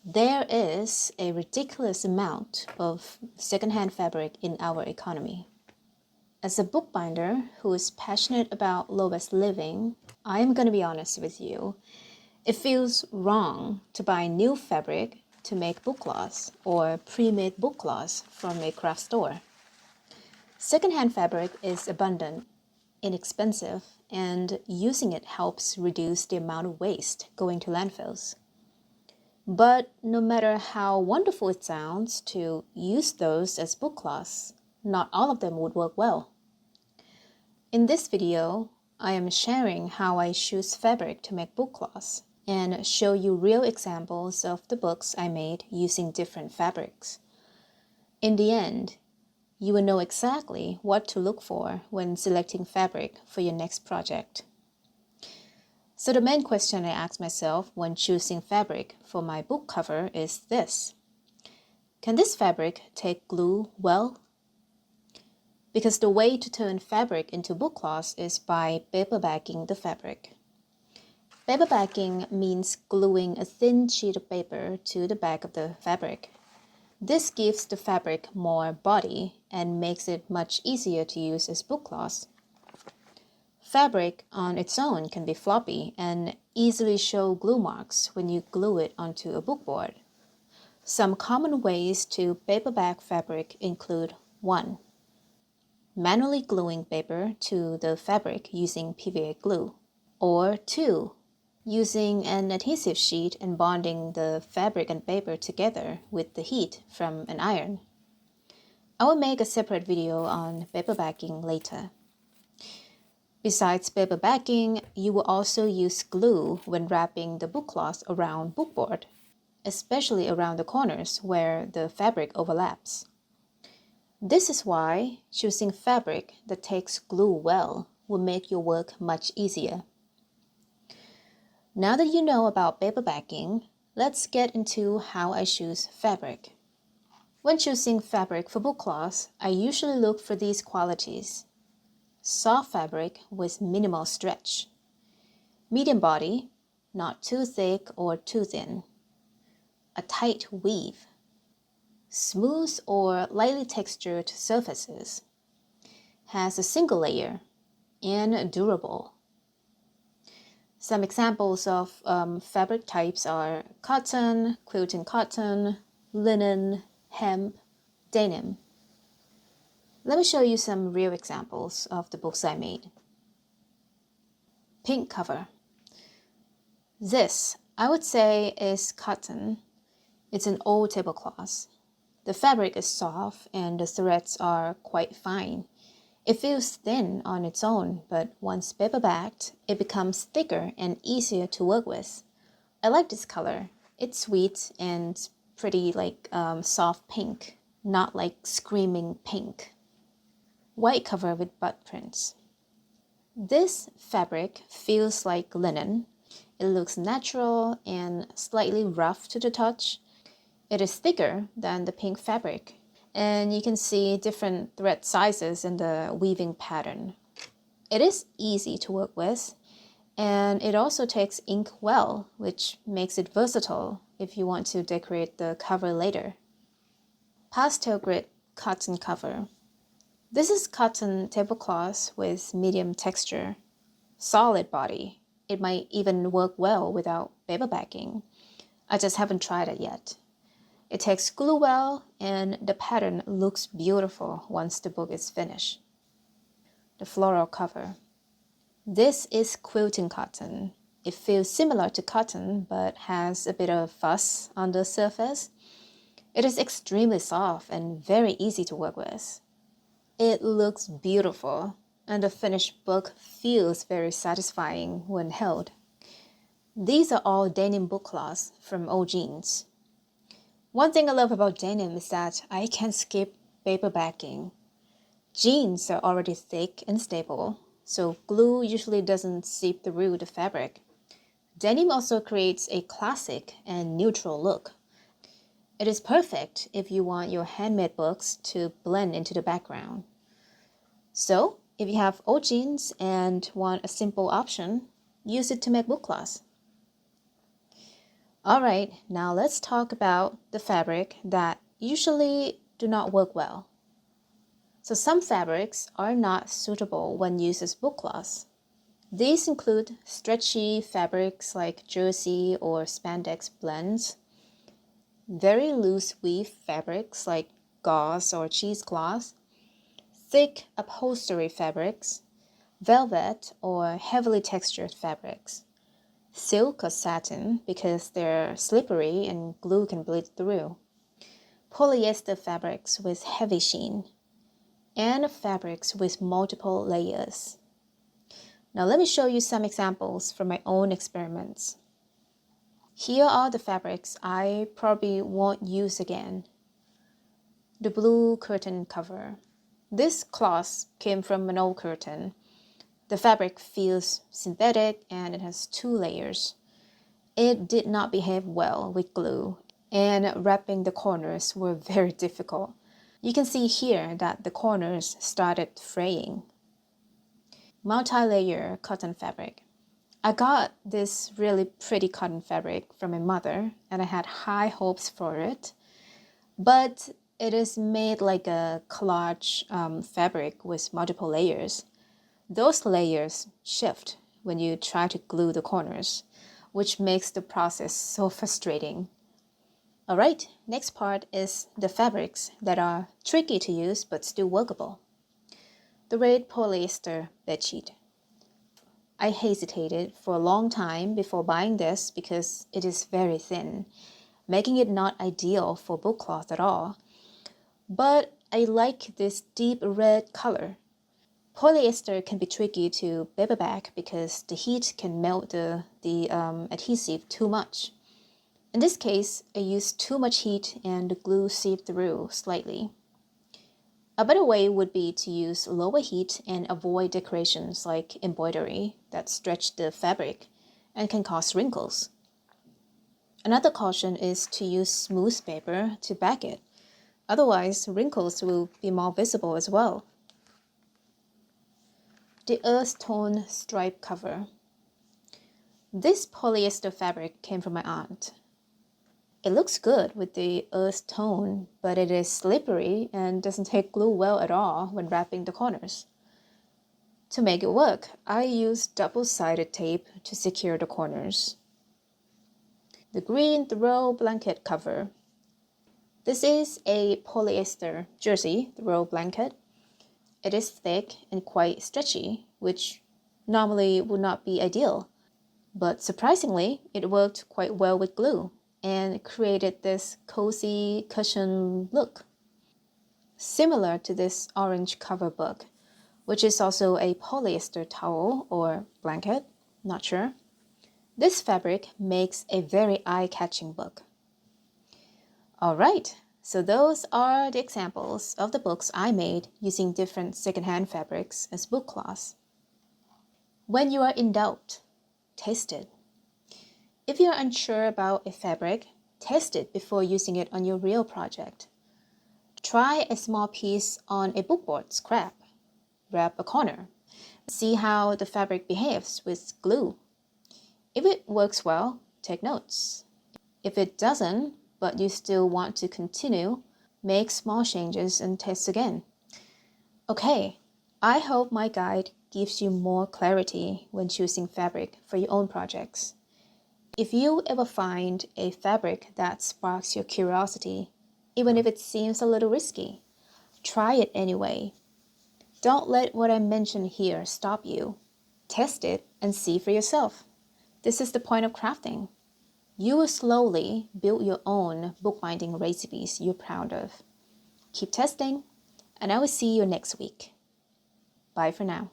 There is a ridiculous amount of secondhand fabric in our economy. As a bookbinder who is passionate about low-waste living, I am going to be honest with you. It feels wrong to buy new fabric to make bookcloths or pre-made bookcloths from a craft store. Secondhand fabric is abundant, inexpensive, and using it helps reduce the amount of waste going to landfills. But no matter how wonderful it sounds to use those as bookcloths, not all of them would work well. In this video, I am sharing how I choose fabric to make bookcloths and show you real examples of the books I made using different fabrics. In the end, you will know exactly what to look for when selecting fabric for your next project. So the main question I ask myself when choosing fabric for my book cover is this: can this fabric take glue well? Because the way to turn fabric into bookcloths is by paper backing the fabric. Paper backing means gluing a thin sheet of paper to the back of the fabric. This gives the fabric more body and makes it much easier to use as bookcloths. Fabric on its own can be floppy and easily show glue marks when you glue it onto a bookboard. Some common ways to paper back fabric include 1. Manually gluing paper to the fabric using PVA glue. Or 2. Using an adhesive sheet and bonding the fabric and paper together with the heat from an iron. I will make a separate video on paper backing later. Besides paper backing, you will also use glue when wrapping the bookcloth around bookboard, especially around the corners where the fabric overlaps. This is why choosing fabric that takes glue well will make your work much easier. Now that you know about paper backing, let's get into how I choose fabric. When choosing fabric for bookcloths, I usually look for these qualities: soft fabric with minimal stretch, medium body, not too thick or too thin, a tight weave, smooth or lightly textured surfaces, has a single layer, and durable. Some examples of fabric types are cotton, quilting cotton, linen, hemp, denim. Let me show you some real examples of the books I made. Pink cover. This, I would say, is cotton. It's an old tablecloth. The fabric is soft and the threads are quite fine. It feels thin on its own, but once paper backed, it becomes thicker and easier to work with. I like this color. It's sweet and pretty like soft pink, not like screaming pink. White cover with bud prints. This fabric feels like linen. It looks natural and slightly rough to the touch. It is thicker than the pink fabric, and you can see different thread sizes in the weaving pattern. It is easy to work with, and it also takes ink well, which makes it versatile if you want to decorate the cover later. Pastel grid cotton cover. This is cotton tablecloth with medium texture, solid body. It might even work well without paper backing. I just haven't tried it yet. It takes glue well, and the pattern looks beautiful once the book is finished. The floral cover. This is quilting cotton. It feels similar to cotton, but has a bit of fuss on the surface. It is extremely soft and very easy to work with. It looks beautiful, and the finished book feels very satisfying when held. These are all denim bookcloths from old jeans. One thing I love about denim is that I can skip paper backing. Jeans are already thick and stable, so glue usually doesn't seep through the fabric. Denim also creates a classic and neutral look. It is perfect if you want your handmade books to blend into the background. So, if you have old jeans and want a simple option, use it to make bookcloths. Alright, now let's talk about the fabric that usually do not work well. So some fabrics are not suitable when used as book cloths. These include stretchy fabrics like jersey or spandex blends, very loose weave fabrics like gauze or cheesecloth, thick upholstery fabrics, velvet or heavily textured fabrics, silk or satin because they're slippery and glue can bleed through, polyester fabrics with heavy sheen, and fabrics with multiple layers. Now let me show you some examples from my own experiments. Here are the fabrics I probably won't use again. The blue curtain cover. This cloth came from an old curtain. The fabric feels synthetic and it has 2 layers. It did not behave well with glue, and wrapping the corners were very difficult. You can see here that the corners started fraying. Multi-layer cotton fabric. I got this really pretty cotton fabric from my mother and I had high hopes for it, but it is made like a collage fabric with multiple layers. Those layers shift when you try to glue the corners, which makes the process so frustrating. Alright, next part is the fabrics that are tricky to use but still workable. The red polyester bedsheet. I hesitated for a long time before buying this because it is very thin, making it not ideal for book cloth at all. But I like this deep red color. Polyester can be tricky to paperback because the heat can melt the adhesive too much. In this case, I used too much heat and the glue seeped through slightly. A better way would be to use lower heat and avoid decorations like embroidery that stretch the fabric and can cause wrinkles. Another caution is to use smooth paper to back it. Otherwise, wrinkles will be more visible as well. The earth tone stripe cover. This polyester fabric came from my aunt. It looks good with the earth tone, but it is slippery and doesn't take glue well at all when wrapping the corners. To make it work, I used double-sided tape to secure the corners. The green throw blanket cover. This is a polyester jersey throw blanket. It is thick and quite stretchy, which normally would not be ideal. But surprisingly, it worked quite well with glue and created this cozy cushion look. Similar to this orange cover book, which is also a polyester towel or blanket, not sure. This fabric makes a very eye-catching book. Alright, so those are the examples of the books I made using different secondhand fabrics as book cloths. When you are in doubt, test it. If you're unsure about a fabric, test it before using it on your real project. Try a small piece on a bookboard scrap. Wrap a corner. See how the fabric behaves with glue. If it works well, take notes. If it doesn't, but you still want to continue, make small changes and test again. Okay, I hope my guide gives you more clarity when choosing fabric for your own projects. If you ever find a fabric that sparks your curiosity, even if it seems a little risky, try it anyway. Don't let what I mentioned here stop you. Test it and see for yourself. This is the point of crafting. You will slowly build your own bookbinding recipes you're proud of. Keep testing, and I will see you next week. Bye for now.